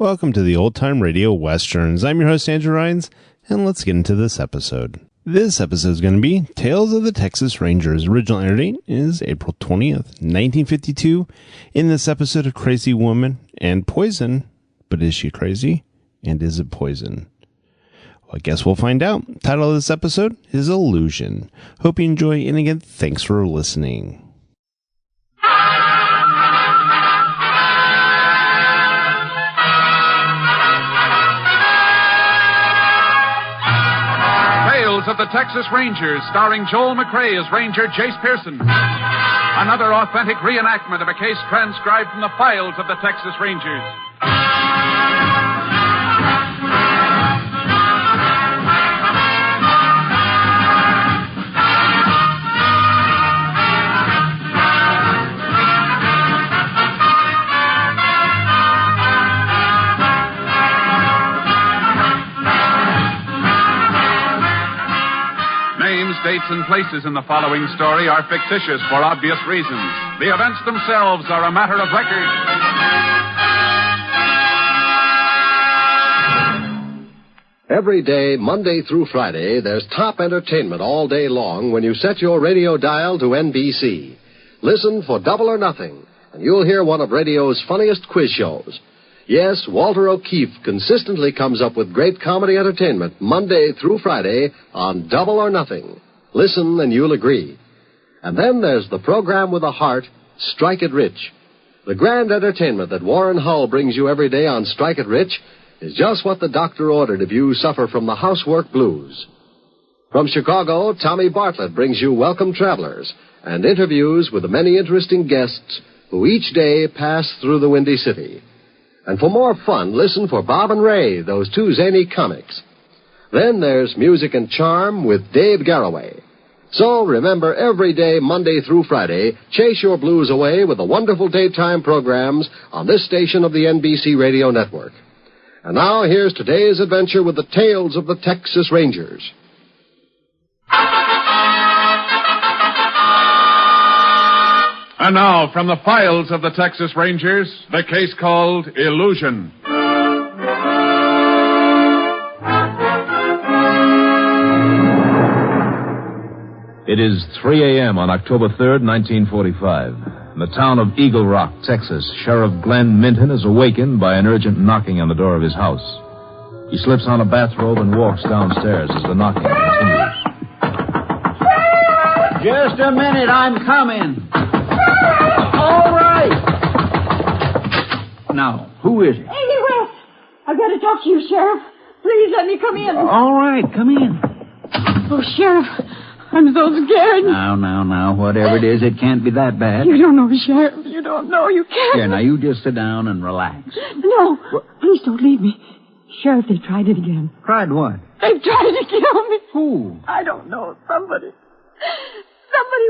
Welcome to the Old Time Radio Westerns. I'm your host, Andrew Rhynes, and let's get into this episode. This episode is going to be Tales of the Texas Rangers. Original air date is April 20th, 1952. In this episode, a crazy woman and poison. But is she crazy? And is it poison? Well, I guess we'll find out. Title of this episode is Illusion. Hope you enjoy, and again, thanks for listening. Of the Texas Rangers, starring Joel McCrea as Ranger Jayce Pearson. Another authentic reenactment of a case transcribed from the files of the Texas Rangers. Dates and places in the following story are fictitious for obvious reasons. The events themselves are a matter of record. Every day, Monday through Friday, there's top entertainment all day long when you set your radio dial to NBC. Listen for Double or Nothing, and you'll hear one of radio's funniest quiz shows. Yes, Walter O'Keefe consistently comes up with great comedy entertainment Monday through Friday on Double or Nothing. Listen and you'll agree. And then there's the program with a heart, Strike It Rich. The grand entertainment that Warren Hull brings you every day on Strike It Rich is just what the doctor ordered if you suffer from the housework blues. From Chicago, Tommy Bartlett brings you Welcome Travelers and interviews with the many interesting guests who each day pass through the Windy City. And for more fun, listen for Bob and Ray, those two zany comics. Then there's Music and Charm with Dave Garroway. So remember, every day, Monday through Friday, chase your blues away with the wonderful daytime programs on this station of the NBC Radio Network. And now here's today's adventure with the Tales of the Texas Rangers. And now, from the files of the Texas Rangers, the case called Illusion. It is 3 a.m. on October 3rd, 1945. In the town of Eagle Rock, Texas, Sheriff Glenn Minton is awakened by an urgent knocking on the door of his house. He slips on a bathrobe and walks downstairs as the knocking continues. Just a minute, I'm coming. All right. Now, who is it? Amy West. I've got to talk to you, Sheriff. Please let me come in. All right, come in. Oh, Sheriff, I'm so scared. Now, whatever it is, it can't be that bad. You don't know, Sheriff. You don't know. You can't. Here, now, you just sit down and relax. No, please don't leave me. Sheriff, they tried it again. Tried what? They've tried to kill me. Who? I don't know. Somebody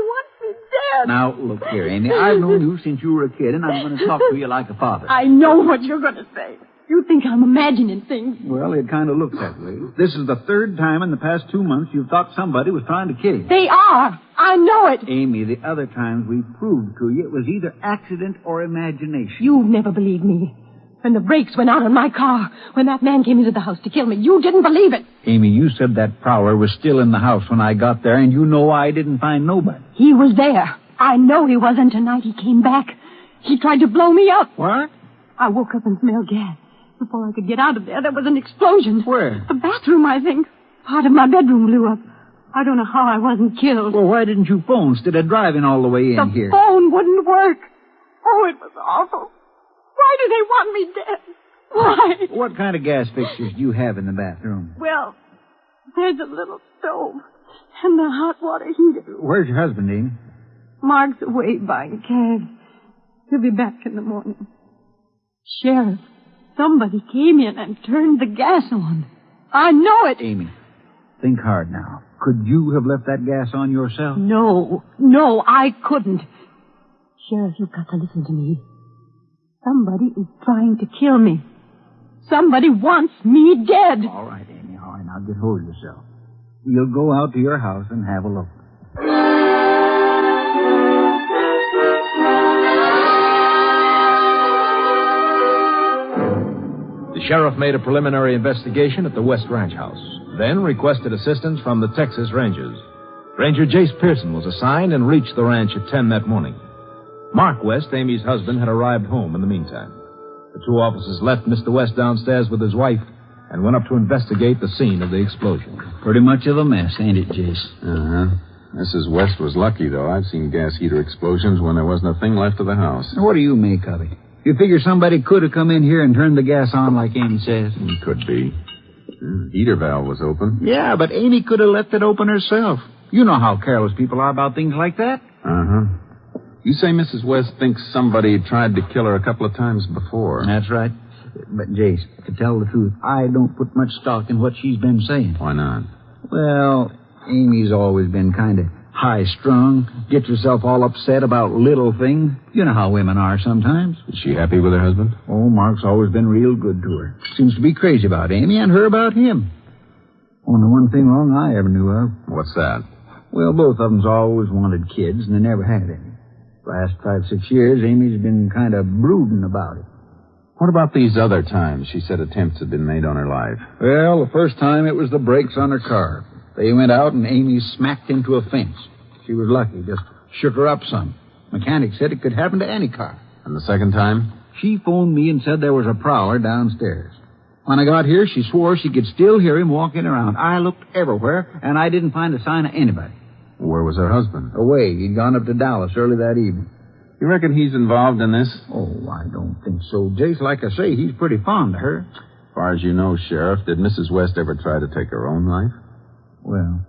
wants me dead. Now, look here, Amy. I've known you since you were a kid, and I'm going to talk to you like a father. I know what you're going to say. You think I'm imagining things. Well, it kind of looks that way. This is the third time in the past 2 months you've thought somebody was trying to kill you. They are. I know it. Amy, the other times we proved to you it was either accident or imagination. You've never believed me. When the brakes went out on my car, when that man came into the house to kill me, you didn't believe it. Amy, you said that prowler was still in the house when I got there, and you know I didn't find nobody. He was there. I know he was, and tonight he came back. He tried to blow me up. What? I woke up and smelled gas. Before I could get out of there was an explosion. Where? The bathroom, I think. Part of my bedroom blew up. I don't know how I wasn't killed. Well, why didn't you phone instead of driving all the way in here? The phone wouldn't work. Oh, it was awful. Why do they want me dead? Why? What kind of gas fixtures do you have in the bathroom? Well, there's a little stove and the hot water heater. Where's your husband, Amy? Mark's away buying calves. He'll be back in the morning. Sheriff, somebody came in and turned the gas on. I know it. Amy, think hard now. Could you have left that gas on yourself? No, I couldn't. Sheriff, you've got to listen to me. Somebody is trying to kill me. Somebody wants me dead. All right, Amy, all right. Now get hold of yourself. We'll go out to your house and have a look. The sheriff made a preliminary investigation at the West Ranch House, then requested assistance from the Texas Rangers. Ranger Jayce Pearson was assigned and reached the ranch at 10 that morning. Mark West, Amy's husband, had arrived home in the meantime. The two officers left Mr. West downstairs with his wife and went up to investigate the scene of the explosion. Pretty much of a mess, ain't it, Jayce? Uh-huh. Mrs. West was lucky, though. I've seen gas heater explosions when there wasn't a thing left of the house. What do you make of it? You figure somebody could have come in here and turned the gas on like Amy says? Could be. Heater valve was open. Yeah, but Amy could have left it open herself. You know how careless people are about things like that. Uh-huh. You say Mrs. West thinks somebody tried to kill her a couple of times before. That's right. But, Jayce, to tell the truth, I don't put much stock in what she's been saying. Why not? Well, Amy's always been kind of high-strung, gets herself all upset about little things. You know how women are sometimes. Is she happy with her husband? Oh, Mark's always been real good to her. Seems to be crazy about Amy and her about him. Only one thing wrong I ever knew of. What's that? Well, both of them's always wanted kids, and they never had any. Last 5-6 years, Amy's been kind of brooding about it. What about these other times she said attempts had been made on her life? Well, the first time it was the brakes on her car. They went out and Amy smacked into a fence. She was lucky, just shook her up some. Mechanic said it could happen to any car. And the second time? She phoned me and said there was a prowler downstairs. When I got here, she swore she could still hear him walking around. I looked everywhere, and I didn't find a sign of anybody. Where was her husband? Away. He'd gone up to Dallas early that evening. You reckon he's involved in this? Oh, I don't think so, Jayce. Like I say, he's pretty fond of her. As far as you know, Sheriff, did Mrs. West ever try to take her own life? Well,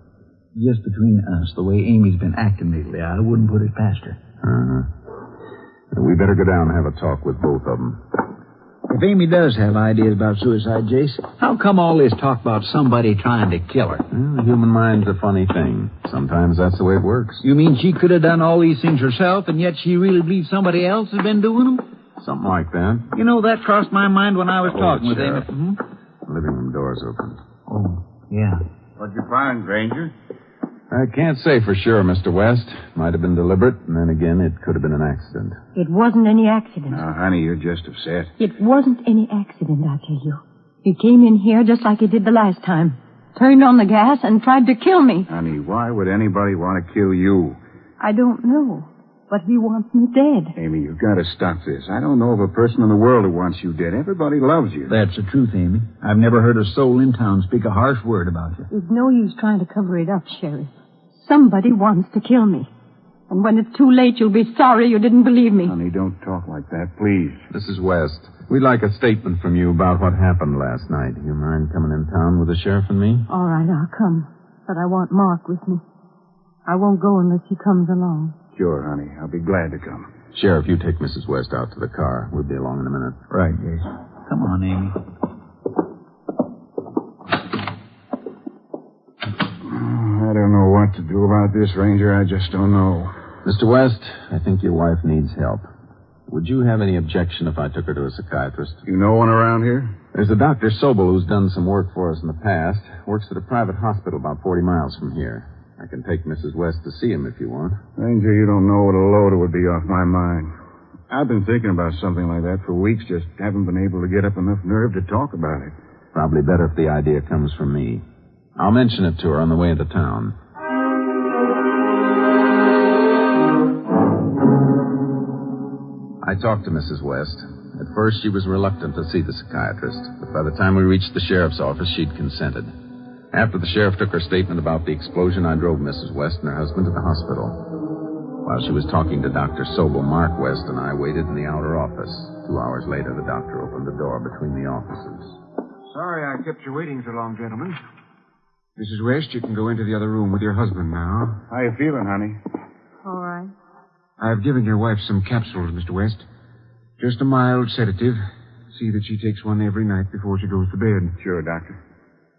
just between us, the way Amy's been acting lately, I wouldn't put it past her. Uh-huh. We better go down and have a talk with both of them. If Amy does have ideas about suicide, Jayce, how come all this talk about somebody trying to kill her? Well, the human mind's a funny thing. Sometimes that's the way it works. You mean she could have done all these things herself, and yet she really believes somebody else has been doing them? Something like that. You know, that crossed my mind when I was talking with Sheriff. Amy. The living room door's open. Oh, yeah. What'd you find, Ranger? I can't say for sure, Mr. West. Might have been deliberate, and then again, it could have been an accident. It wasn't any accident. Now, honey, you're just upset. It wasn't any accident, I tell you. He came in here just like he did the last time. Turned on the gas and tried to kill me. Honey, why would anybody want to kill you? I don't know. But he wants me dead. Amy, you've got to stop this. I don't know of a person in the world who wants you dead. Everybody loves you. That's the truth, Amy. I've never heard a soul in town speak a harsh word about you. There's no use trying to cover it up, Sheriff. Somebody wants to kill me. And when it's too late, you'll be sorry you didn't believe me. Honey, don't talk like that, please. Mrs. West, we'd like a statement from you about what happened last night. You mind coming in town with the sheriff and me? All right, I'll come. But I want Mark with me. I won't go unless he comes along. Sure, honey. I'll be glad to come. Sheriff, you take Mrs. West out to the car. We'll be along in a minute. Right, Jayce. Come on, Amy. I don't know what to do about this, Ranger. I just don't know. Mr. West, I think your wife needs help. Would you have any objection if I took her to a psychiatrist? You know one around here? There's a Dr. Sobel who's done some work for us in the past. Works at a private hospital about 40 miles from here. I can take Mrs. West to see him if you want. Ranger, you don't know what a load it would be off my mind. I've been thinking about something like that for weeks, just haven't been able to get up enough nerve to talk about it. Probably better if the idea comes from me. I'll mention it to her on the way into town. I talked to Mrs. West. At first, she was reluctant to see the psychiatrist, but by the time we reached the sheriff's office, she'd consented. After the sheriff took her statement about the explosion, I drove Mrs. West and her husband to the hospital. While she was talking to Dr. Sobel, Mark West and I waited in the outer office. 2 hours later, the doctor opened the door between the offices. Sorry I kept you waiting so long, gentlemen. Mrs. West, you can go into the other room with your husband now. How you feeling, honey? All right. I've given your wife some capsules, Mr. West. Just a mild sedative. See that she takes one every night before she goes to bed. Sure, Doctor.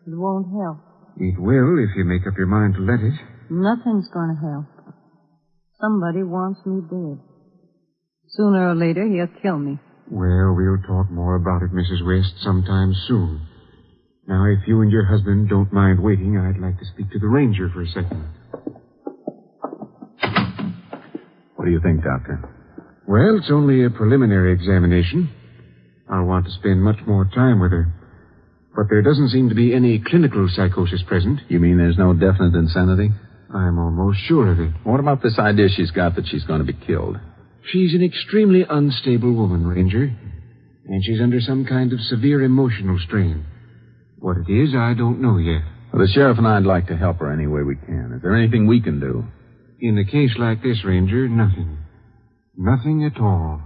It won't help. It will if you make up your mind to let it. Nothing's going to help. Somebody wants me dead. Sooner or later, he'll kill me. Well, we'll talk more about it, Mrs. West, sometime soon. Now, if you and your husband don't mind waiting, I'd like to speak to the ranger for a second. What do you think, Doctor? Well, it's only a preliminary examination. I'll want to spend much more time with her. But there doesn't seem to be any clinical psychosis present. You mean there's no definite insanity? I'm almost sure of it. What about this idea she's got that she's going to be killed? She's an extremely unstable woman, Ranger. And she's under some kind of severe emotional strain. What it is, I don't know yet. Well, the sheriff and I'd like to help her any way we can. Is there anything we can do? In a case like this, Ranger, nothing. Nothing at all.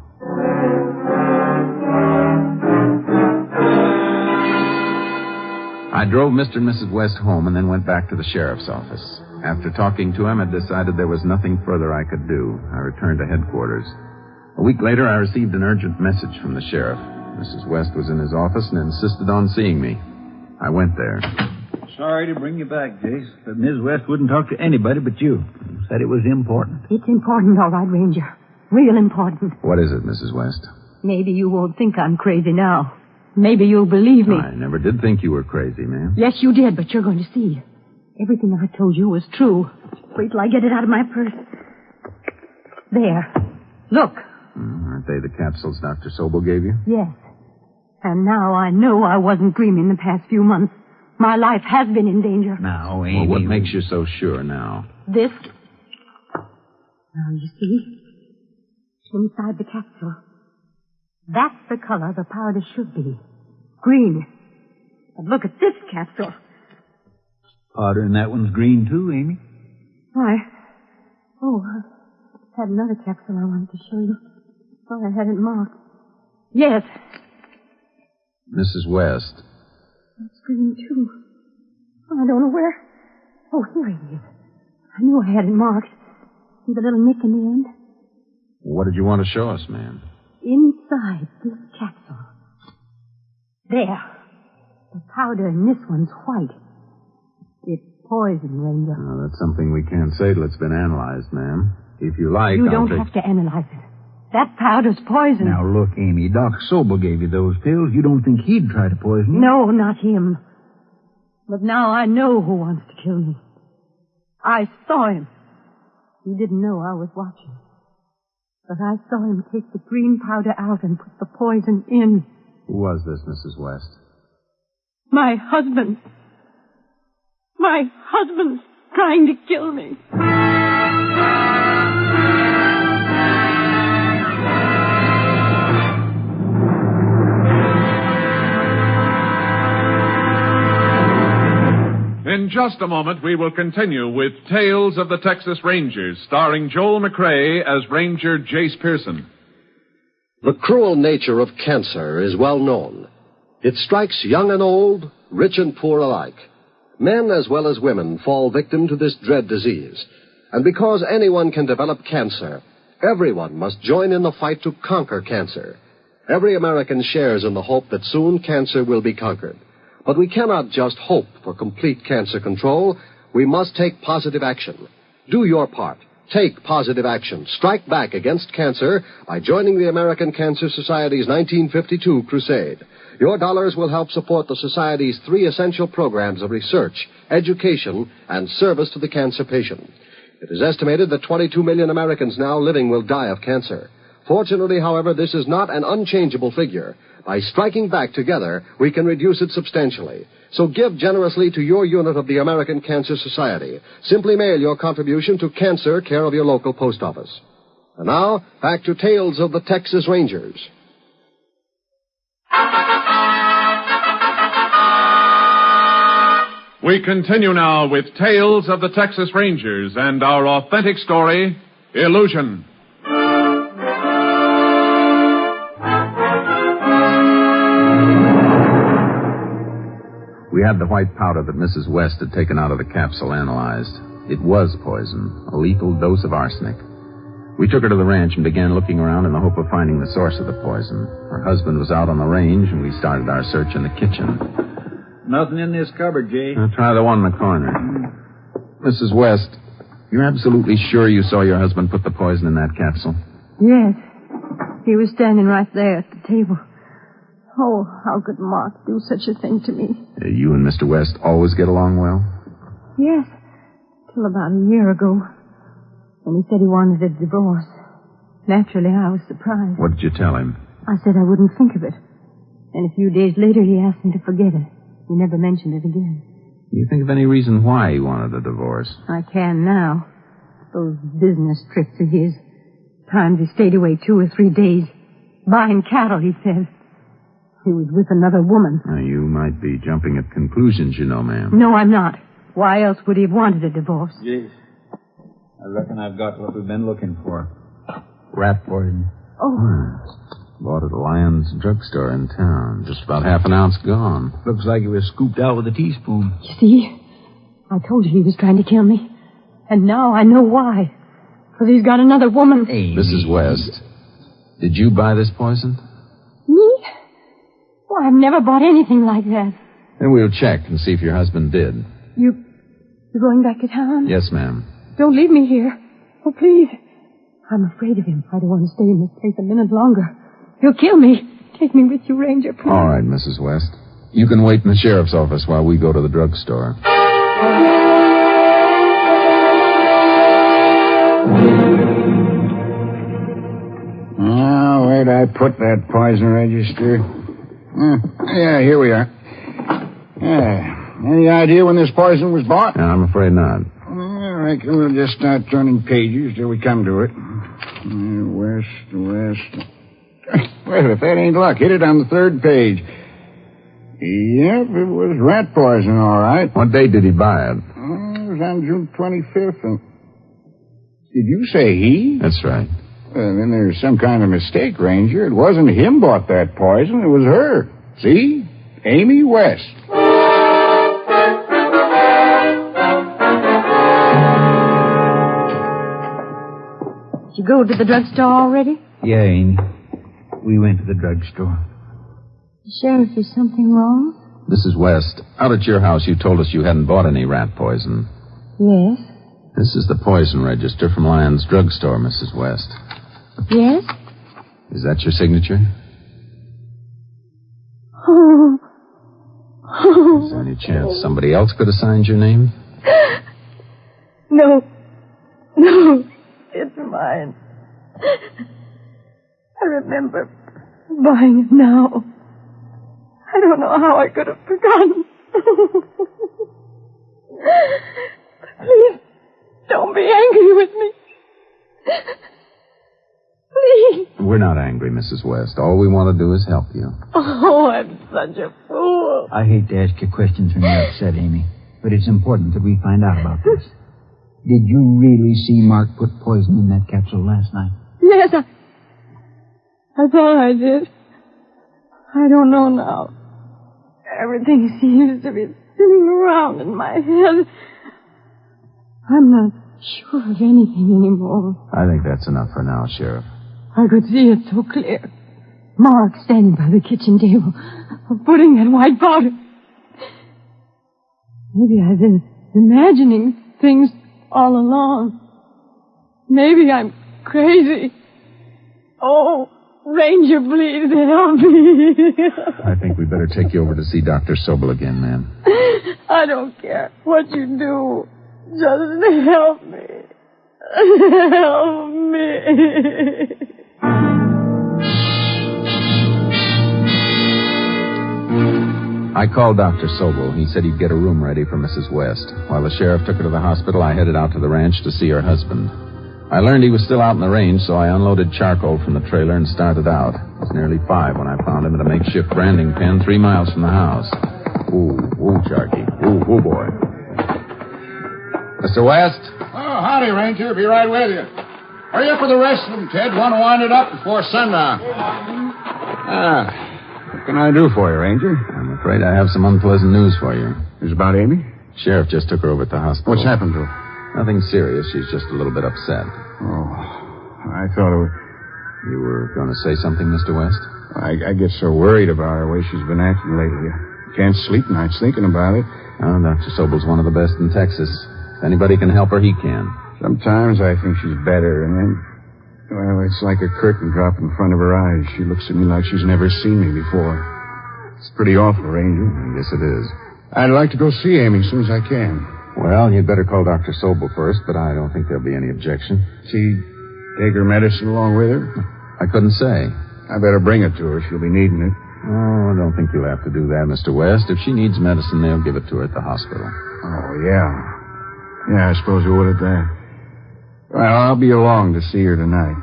I drove Mr. and Mrs. West home and then went back to the sheriff's office. After talking to him, I decided there was nothing further I could do. I returned to headquarters. A week later, I received an urgent message from the sheriff. Mrs. West was in his office and insisted on seeing me. I went there. Sorry to bring you back, Jayce, but Ms. West wouldn't talk to anybody but you. Said it was important. It's important, all right, Ranger. Real important. What is it, Mrs. West? Maybe you won't think I'm crazy now. Maybe you'll believe me. I never did think you were crazy, ma'am. Yes, you did, but you're going to see. Everything I told you was true. Wait till I get it out of my purse. There. Look. Aren't they the capsules Dr. Sobel gave you? Yes. And now I know I wasn't dreaming the past few months. My life has been in danger. Now, Amy... Well, what makes you so sure now? This. Now, you see? Inside the capsule. That's the color the powder should be. Green. But look at this capsule. Powder in that one's green, too, Amy. Why? Oh, I had another capsule I wanted to show you. Thought I had it marked. Yes. Mrs. West. That's green, too. I don't know where. Oh, here it is. I knew I had it marked. See the little nick in the end? What did you want to show us, ma'am? Inside this capsule. There. The powder in this one's white. It's poison, Ranger. Oh, that's something we can't say till it's been analyzed, ma'am. If you like, You I'll don't take... have to analyze it. That powder's poison. Now, look, Amy, Doc Sobel gave you those pills. You don't think he'd try to poison you? No, not him. But now I know who wants to kill me. I saw him. He didn't know I was watching. But I saw him take the green powder out and put the poison in. Who was this, Mrs. West? My husband. My husband's trying to kill me. In just a moment, we will continue with Tales of the Texas Rangers, starring Joel McCrea as Ranger Jayce Pearson. The cruel nature of cancer is well known. It strikes young and old, rich and poor alike. Men as well as women fall victim to this dread disease. And because anyone can develop cancer, everyone must join in the fight to conquer cancer. Every American shares in the hope that soon cancer will be conquered. But we cannot just hope for complete cancer control. We must take positive action. Do your part. Take positive action. Strike back against cancer by joining the American Cancer Society's 1952 crusade. Your dollars will help support the Society's 3 essential programs of research, education, and service to the cancer patient. It is estimated that 22 million Americans now living will die of cancer. Fortunately, however, this is not an unchangeable figure. By striking back together, we can reduce it substantially. So give generously to your unit of the American Cancer Society. Simply mail your contribution to Cancer, care of your local post office. And now, back to Tales of the Texas Rangers. We continue now with Tales of the Texas Rangers and our authentic story, Illusion. We had the white powder that Mrs. West had taken out of the capsule analyzed. It was poison, a lethal dose of arsenic. We took her to the ranch and began looking around in the hope of finding the source of the poison. Her husband was out on the range, and we started our search in the kitchen. Nothing in this cupboard, Jay. I'll try the one in the corner. Mrs. West, you're absolutely sure you saw your husband put the poison in that capsule? Yes. He was standing right there at the table. Oh, how could Mark do such a thing to me? You and Mr. West always get along well? Yes. Till about a year ago. When he said he wanted a divorce. Naturally, I was surprised. What did you tell him? I said I wouldn't think of it. And a few days later, he asked me to forget it. He never mentioned it again. Do you think of any reason why he wanted a divorce? I can now. Those business trips of his. Times he stayed away 2 or 3 days. Buying cattle, he said. He was with another woman. Now, you might be jumping at conclusions, you know, ma'am. No, I'm not. Why else would he have wanted a divorce? Jayce, I reckon I've got what we've been looking for. Rat poison. Oh. Bought at Lyons drugstore in town. Just about half an ounce gone. Looks like it was scooped out with a teaspoon. You see? I told you he was trying to kill me. And now I know why. Because he's got another woman. Amy. Mrs. West, did you buy this poison? Me? Well, I've never bought anything like that. Then we'll check and see if your husband did. You're going back to town? Yes, ma'am. Don't leave me here. Oh, please. I'm afraid of him. I don't want to stay in this place a minute longer. He'll kill me. Take me with you, Ranger, please. All right, Mrs. West. You can wait in the sheriff's office while we go to the drugstore. Now, where'd I put that poison register? Yeah, here we are. Any idea when this poison was bought? No, I'm afraid not. I reckon we'll just start turning pages till we come to it. West. Well, if that ain't luck, hit it on the 3rd page. Yep, it was rat poison, all right. What date did he buy it? It was on June 25th. And... Did you say he? That's right. Then there's some kind of mistake, Ranger. It wasn't him bought that poison. It was her. See? Amy West. Did you go to the drugstore already? Yeah, Amy. We went to the drugstore. Sheriff, is something wrong? Mrs. West, out at your house you told us you hadn't bought any rat poison. Yes. This is the poison register from Lyons drugstore, Mrs. West. Yes? Is that your signature? Oh. Is there any chance somebody else could have signed your name? No, it's mine. I remember buying it now. I don't know how I could have forgotten. Please, don't be angry with me. Please. We're not angry, Mrs. West. All we want to do is help you. Oh, I'm such a fool. I hate to ask you questions when you're upset, Amy, but it's important that we find out about this. Did you really see Mark put poison in that capsule last night? Yes, I thought I did. I don't know now. Everything seems to be spinning around in my head. I'm not sure of anything anymore. I think that's enough for now, Sheriff. I could see it so clear. Mark standing by the kitchen table, putting that white powder. Maybe I've been imagining things all along. Maybe I'm crazy. Oh, Ranger, please help me. I think we better take you over to see Dr. Sobel again, ma'am. I don't care what you do. Just help me. Help me. I called Dr. Sobel. He said he'd get a room ready for Mrs. West. While the sheriff took her to the hospital, I headed out to the ranch to see her husband. I learned he was still out in the range, so I unloaded charcoal from the trailer and started out. It was nearly 5 when I found him at a makeshift branding pen 3 miles from the house. Ooh, Sharky. Ooh, boy. Mr. West? Oh, howdy, Ranger. Be right with you. Hurry up with the rest of them, Ted. Want to wind it up before sundown. What can I do for you, Ranger? I'm afraid I have some unpleasant news for you. Is it about Amy? Sheriff just took her over at the hospital. What's happened to her? Nothing serious. She's just a little bit upset. Oh, I thought it was... You were going to say something, Mr. West? I get so worried about her, the way she's been acting lately. I can't sleep nights thinking about it. Oh, Dr. Sobel's one of the best in Texas. If anybody can help her, he can. Sometimes I think she's better, and then... Well, it's like a curtain drop in front of her eyes. She looks at me like she's never seen me before. It's pretty awful, Ranger. Yes, it is. I'd like to go see Amy as soon as I can. Well, you'd better call Dr. Sobel first, but I don't think there'll be any objection. She take her medicine along with her? I couldn't say. I better bring it to her. She'll be needing it. Oh, I don't think you'll have to do that, Mr. West. If she needs medicine, they'll give it to her at the hospital. Oh, yeah. Yeah, I suppose we would at that. Well, I'll be along to see her tonight.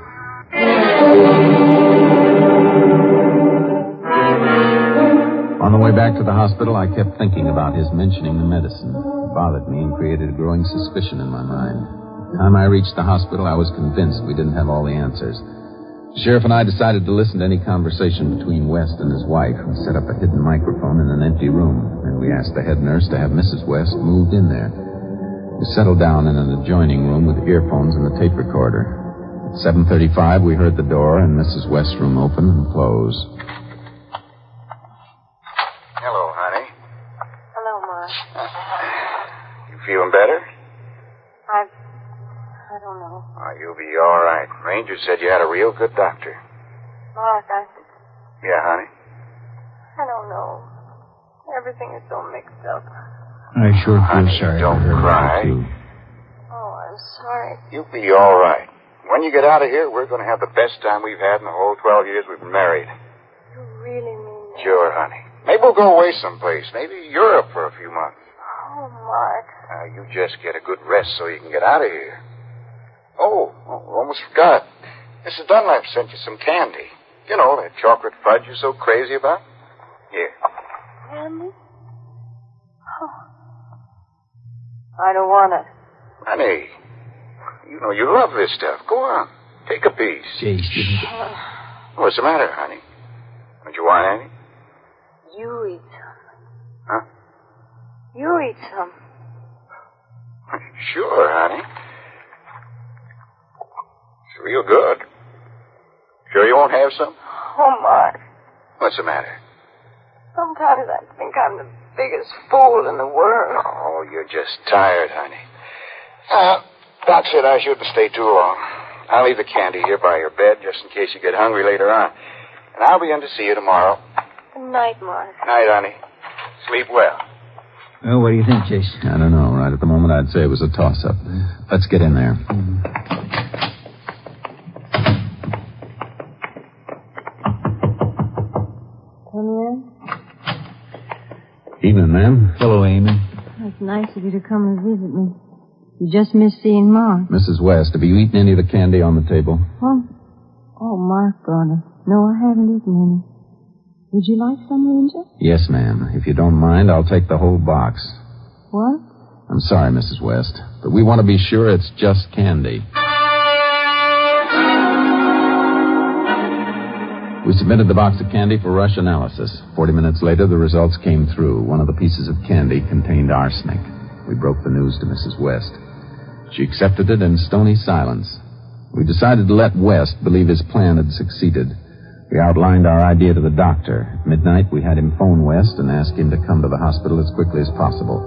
On the way back to the hospital, I kept thinking about his mentioning the medicine. It bothered me and created a growing suspicion in my mind. By the time I reached the hospital, I was convinced we didn't have all the answers. The sheriff and I decided to listen to any conversation between West and his wife. We set up a hidden microphone in an empty room, and we asked the head nurse to have Mrs. West moved in there. We settled down in an adjoining room with earphones and the tape recorder. At 7:35, we heard the door and Mrs. West's room open and close. Hello, honey. Hello, Mark. You feeling better? I don't know. Oh, you'll be all right. Ranger said you had a real good doctor. Mark, Yeah, honey? I don't know. Everything is so mixed up. I sure feel Honey, sorry. don't for her, cry. too. Oh, I'm sorry. You'll be all right. When you get out of here, we're going to have the best time we've had in the whole 12 years we've been married. You really mean that? Sure, honey. Maybe we'll go away someplace. Maybe Europe for a few months. Oh, Mark. You just get a good rest so you can get out of here. Oh, almost forgot. Mrs. Dunlap sent you some candy. You know, that chocolate fudge you're so crazy about. Here. Candy? Oh. I don't want it. Honey, you know you love this stuff. Go on. Take a piece. Jayce didn't... What's the matter, honey? Don't you want any? You eat some. Huh? You eat some. Sure, honey. It's real good. Sure you won't have some? Oh, Mark. What's the matter? Sometimes I think I'm the biggest fool in the world. Oh, you're just tired, honey. Doc said I shouldn't stay too long. I'll leave the candy here by your bed just in case you get hungry later on. And I'll be in to see you tomorrow. Good night, Mark. Night, honey. Sleep well. Well, what do you think, Jayce? I don't know. Right at the moment, I'd say it was a toss-up. Let's get in there. Come in. Evening, ma'am. Hello, Amy. It's nice of you to come and visit me. You just missed seeing Mark. Mrs. West, have you eaten any of the candy on the table? Huh? Oh, Mark brought it. No, I haven't eaten any. Would you like some, Ranger? Yes, ma'am. If you don't mind, I'll take the whole box. What? I'm sorry, Mrs. West, but we want to be sure it's just candy. We submitted the box of candy for rush analysis. 40 minutes later, the results came through. One of the pieces of candy contained arsenic. We broke the news to Mrs. West. She accepted it in stony silence. We decided to let West believe his plan had succeeded. We outlined our idea to the doctor. At midnight, we had him phone West and asked him to come to the hospital as quickly as possible.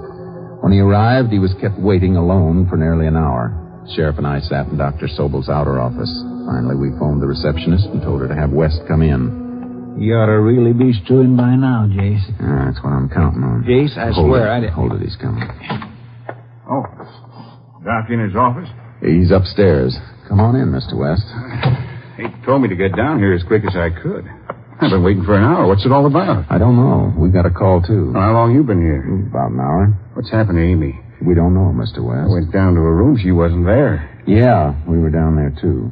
When he arrived, he was kept waiting alone for nearly an hour. The sheriff and I sat in Dr. Sobel's outer office. Finally, we phoned the receptionist and told her to have West come in. You ought to really be stewing by now, Jayce. That's what I'm counting on. Jayce, I swear I didn't... Hold it, he's coming. Oh, Doc in his office? He's upstairs. Come on in, Mr. West. He told me to get down here as quick as I could. I've been waiting for an hour. What's it all about? I don't know. We got a call, too. How long you been here? About an hour. What's happened to Amy? We don't know, Mr. West. I went down to her room. She wasn't there. Yeah, we were down there, too.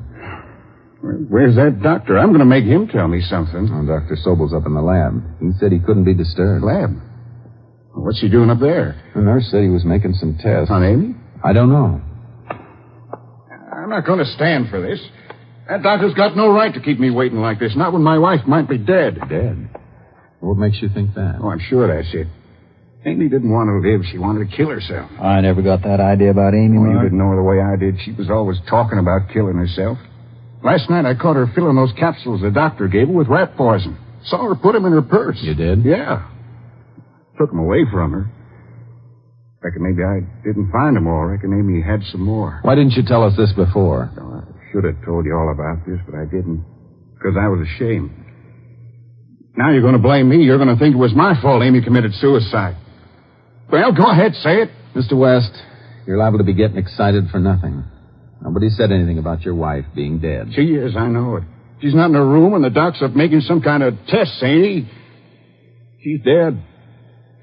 Where's that doctor? I'm going to make him tell me something. Oh, Dr. Sobel's up in the lab. He said he couldn't be disturbed. Lab? What's he doing up there? The nurse said he was making some tests. On Amy? I don't know. I'm not going to stand for this. That doctor's got no right to keep me waiting like this, not when my wife might be dead. Dead? What makes you think that? Oh, I'm sure that's it. Amy didn't want to live. She wanted to kill herself. I never got that idea about Amy, Well, you Mark. didn't know her the way I did. She was always talking about killing herself. Last night I caught her filling those capsules the doctor gave her with rat poison. Saw her put them in her purse. You did? Yeah. Took them away from her. Reckon maybe I didn't find them all. Reckon Amy had some more. Why didn't you tell us this before? Well, I should have told you all about this, but I didn't. Because I was ashamed. Now you're going to blame me. You're going to think it was my fault Amy committed suicide. Well, go ahead, say it. Mr. West, you're liable to be getting excited for nothing. Nobody said anything about your wife being dead. She is, I know it. She's not in her room, and the doc's up making some kind of tests, ain't he? She's dead.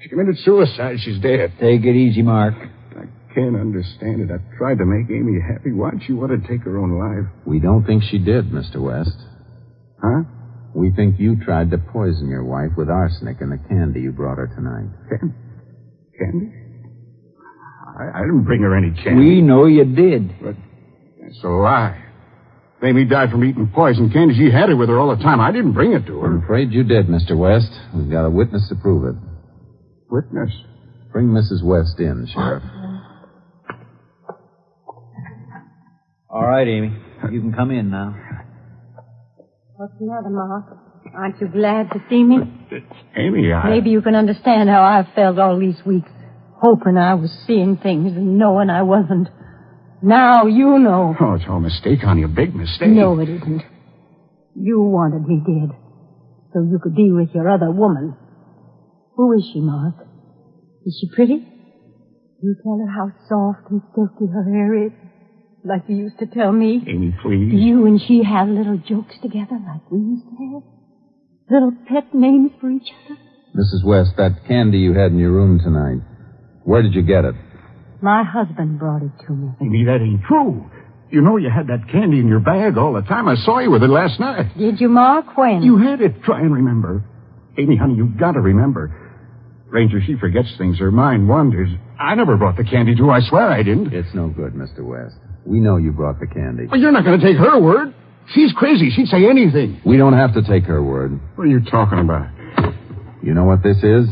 She committed suicide. She's dead. Take it easy, Mark. I can't understand it. I've tried to make Amy happy. Why'd she want to take her own life? We don't think she did, Mr. West. Huh? We think you tried to poison your wife with arsenic in the candy you brought her tonight. Candy? I didn't bring her any candy. We know you did. But that's a lie. Amy died from eating poison candy. She had it with her all the time. I didn't bring it to her. I'm afraid you did, Mr. West. We've got a witness to prove it. Witness? Bring Mrs. West in, Sheriff. All right, Amy. You can come in now. What's the matter, Mark? Aren't you glad to see me? Amy, Maybe you can understand how I've felt all these weeks, hoping I was seeing things and knowing I wasn't. Now you know. Oh, it's all a mistake on you. Big mistake. No, it isn't. You wanted me dead, so you could be with your other woman. Who is she, Mark? Is she pretty? You tell her how soft and silky her hair is, like you used to tell me. Amy, please. Do you and she have little jokes together like we used to have? Little pet names for each other? Mrs. West, that candy you had in your room tonight, where did you get it? My husband brought it to me. Amy, that ain't true. You know you had that candy in your bag all the time. I saw you with it last night. Did you, Mark? When? You had it. Try and remember. Amy, honey, you've got to remember. Ranger, she forgets things. Her mind wanders. I never brought the candy to her. I swear I didn't. It's no good, Mr. West. We know you brought the candy. Well, you're not going to take her word. She's crazy. She'd say anything. We don't have to take her word. What are you talking about? You know what this is?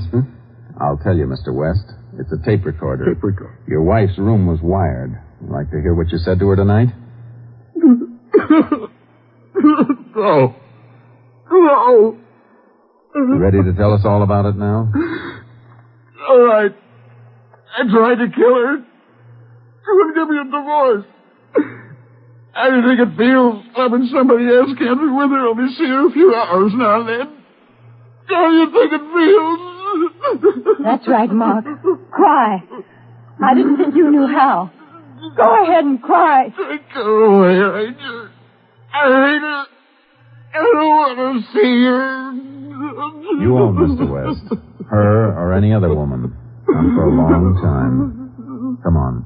I'll tell you, Mr. West. It's a tape recorder. Tape recorder. Your wife's room was wired. Would you like to hear what you said to her tonight? No. No. You ready to tell us all about it now? All right. I tried to kill her. She wouldn't give me a divorce. I didn't think it feels loving somebody else can't be with her, only see her a few hours now and then. How do you think it feels? That's right, Mark. Cry. I didn't think you knew how. Go ahead and cry. Go away, Ranger. I hate her. I don't want to see her. You won't, Mr. West. Her or any other woman. Not for a long time. Come on.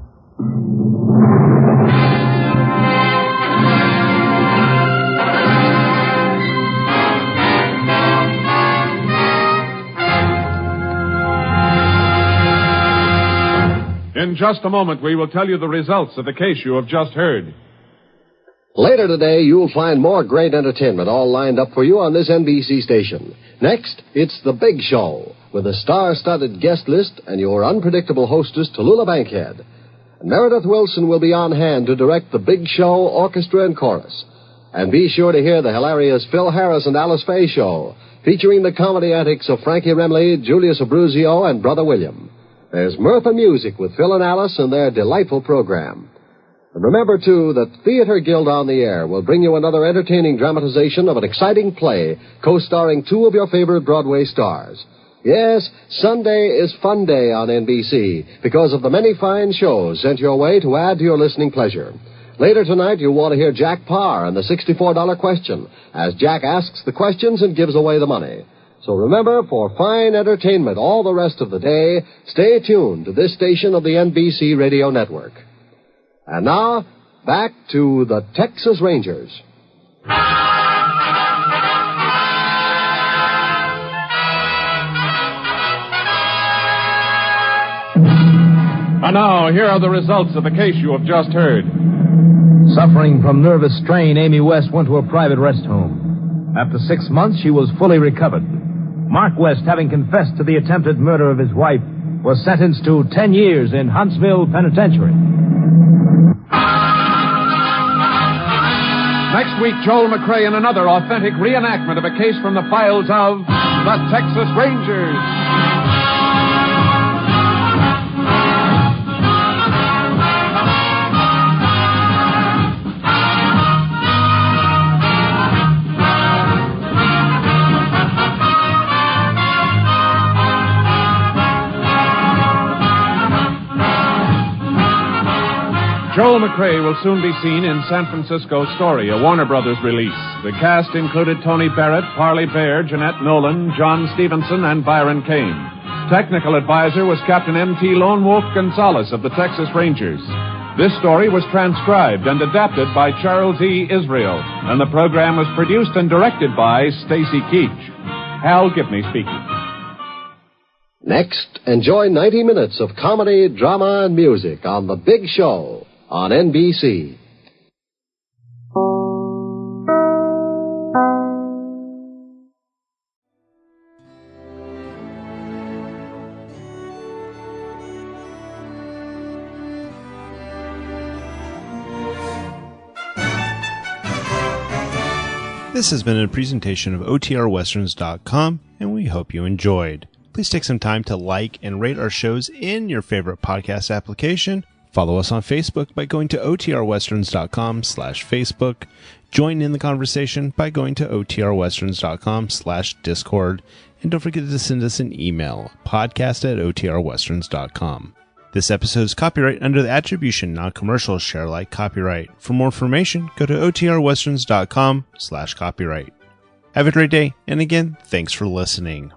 In just a moment, we will tell you the results of the case you have just heard. Later today, you'll find more great entertainment all lined up for you on this NBC station. Next, it's The Big Show, with a star-studded guest list and your unpredictable hostess, Tallulah Bankhead. And Meredith Wilson will be on hand to direct The Big Show orchestra and chorus. And be sure to hear the hilarious Phil Harris and Alice Faye show, featuring the comedy antics of Frankie Remley, Julius Abruzio, and Brother William. There's mirth and music with Phil and Alice and their delightful program. And remember, too, that Theater Guild on the Air will bring you another entertaining dramatization of an exciting play co-starring two of your favorite Broadway stars. Yes, Sunday is Fun Day on NBC because of the many fine shows sent your way to add to your listening pleasure. Later tonight, you'll want to hear Jack Parr and the $64 question, as Jack asks the questions and gives away the money. So remember, for fine entertainment all the rest of the day, stay tuned to this station of the NBC Radio Network. And now, back to the Texas Rangers. And now, here are the results of the case you have just heard. Suffering from nervous strain, Amy West went to a private rest home. After 6 months, she was fully recovered. Mark West, having confessed to the attempted murder of his wife, was sentenced to 10 years in Huntsville Penitentiary. Next week, Joel McCrea in another authentic reenactment of a case from the files of the Texas Rangers. Joel McCrea will soon be seen in San Francisco Story, a Warner Brothers release. The cast included Tony Barrett, Parley Baer, Jeanette Nolan, John Stephenson, and Byron Kane. Technical advisor was Captain M.T. Lone Wolf Gonzalez of the Texas Rangers. This story was transcribed and adapted by Charles E. Israel, and the program was produced and directed by Stacy Keach. Hal Gibney speaking. Next, enjoy 90 minutes of comedy, drama, and music on The Big Show on NBC. This has been a presentation of OTRWesterns.com, and we hope you enjoyed. Please take some time to like and rate our shows in your favorite podcast application. Follow us on Facebook by going to OTRWesterns.com/Facebook. Join in the conversation by going to OTRWesterns.com/Discord. And don't forget to send us an email, podcast@OTRWesterns.com. This episode is copyright under the Attribution Non-Commercial Share Alike copyright. For more information, go to OTRWesterns.com/copyright. Have a great day, and again, thanks for listening.